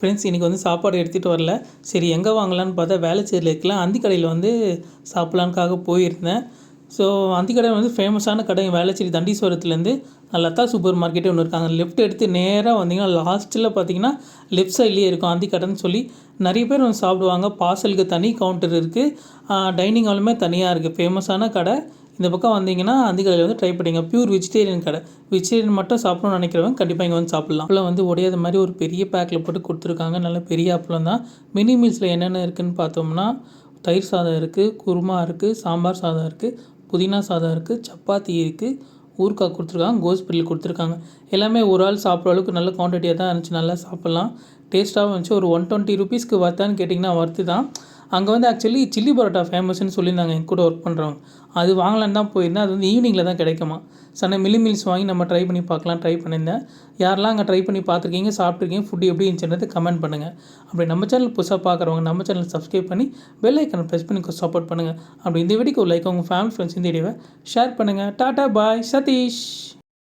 Friends இன்றைக்கி வந்து சாப்பாடு எடுத்துகிட்டு வரல. சரி எங்கே வாங்கலான்னு பார்த்தா வேளச்சேரியில் இருக்கல அந்திக்கடையில் வந்து சாப்பிட்லான்னுக்காக போயிருந்தேன். ஸோ அந்திக்கடை வந்து ஃபேமஸான கடை வேளச்சேரி தண்டீஸ்வரத்துலேருந்து லதா சூப்பர் மார்க்கெட்டே ஒன்று இருக்காங்க. லெஃப்ட் எடுத்து நேராக வந்தீங்கன்னா லாஸ்ட்டில் பார்த்தீங்கன்னா லெஃப்ட் சைட்லேயே இருக்கும் அந்திக்கடைன்னு சொல்லி. நிறைய பேர் வந்து சாப்பிடுவாங்க. பார்சலுக்கு தனி கவுண்டர் இருக்குது. டைனிங் ஹாலுமே தனியாக இருக்குது. ஃபேமஸான கடை. இந்த பக்கம் வந்தீங்கன்னா அந்திக்கடையில் வந்து ட்ரை பண்ணிங்க. பியூர் வெஜிடேரியன் கடை. வெஜிடேரியன் மட்டும் சாப்பிடணும்னு நினைக்கிறவங்க கண்டிப்பாக இங்கே வந்து சாப்பிட்லாம். அப்பளம் வந்து உடையாத மாதிரி ஒரு பெரிய பேக்கில் போட்டு கொடுத்துருக்காங்க. நல்ல பெரிய அப்பளம் தான். மினி மீல்ஸில் என்னென்ன இருக்குதுன்னு பார்த்தோம்னா தயிர் சாதம் இருக்குது, குருமா இருக்குது, சாம்பார் சாதம் இருக்குது, புதினா சாதம் இருக்குது, சப்பாத்தி இருக்குது, ஊறுகாய் கொடுத்துருக்காங்க, கோஸ் பொரியல் கொடுத்துருக்காங்க. எல்லாமே ஒரு ஆள் சாப்பிட்ற அளவுக்கு நல்ல குவான்டிட்டியாக தான் இருந்துச்சு. நல்லா சாப்பிட்லாம். டேஸ்ட்டாகவும் இருந்துச்சு. ஒரு 120 ருபீஸ்க்கு வர்த்தான்னு கேட்டிங்கன்னா வர்த்து தான். அங்கே வந்து ஆக்சுவலி சில்லி பரோட்டா ஃபேமஸ்ன்னு சொல்லியிருந்தாங்க என் கூட ஒர்க் பண்ணுறவங்க. அது வாங்கலான்னு தான் போயிருந்தேன். அது வந்து ஈவினிங்கில் தான் கிடைக்குமா. சண்டே மில்லி மீல்ஸ் வாங்கி நம்ம ட்ரை பண்ணி பார்க்கலாம் ட்ரை பண்ணியிருந்தேன். யாரெல்லாம் அங்கே ட்ரை பண்ணி பார்த்துருக்கீங்க, சாப்பிட்ருக்கீங்க, ஃபுட் எப்படி இருந்துச்சுன்றது கமெண்ட் பண்ணுங்கள். அப்படி நம்ம சேனல் புதுசாக பார்க்குறவங்க நம்ம சேனல் சப்ஸ்கிரைப் பண்ணி பெல் ஐக்கனை ப்ரெஸ் பண்ணி சப்போர்ட் பண்ணுங்கள். அப்படி இந்த வீடியோக்கு ஒரு லைக் உங்கள் ஃபேமிலி ஃப்ரெண்ட்ஸ் இந்த வீடியோவை ஷேர் பண்ணுங்கள். டாட்டா பாய் சதீஷ்.